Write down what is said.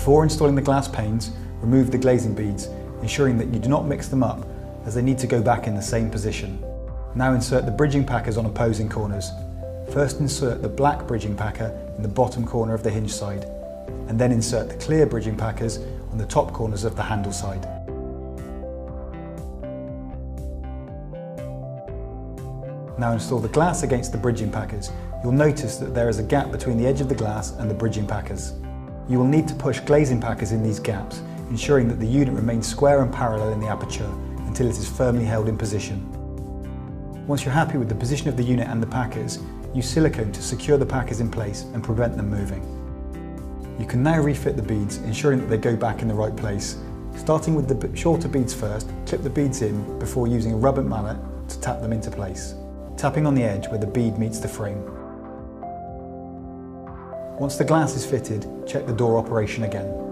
Before installing the glass panes, remove the glazing beads, ensuring that you do not mix them up as they need to go back in the same position. Now insert the bridging packers on opposing corners. First insert the black bridging packer in the bottom corner of the hinge side, and then insert the clear bridging packers on the top corners of the handle side. Now install the glass against the bridging packers. You'll notice that there is a gap between the edge of the glass and the bridging packers. You will need to push glazing packers in these gaps, ensuring that the unit remains square and parallel in the aperture until it is firmly held in position. Once you're happy with the position of the unit and the packers, use silicone to secure the packers in place and prevent them moving. You can now refit the beads, ensuring that they go back in the right place. Starting with the shorter beads first, clip the beads in before using a rubber mallet to tap them into place, tapping on the edge where the bead meets the frame. Once the glass is fitted, check the door operation again.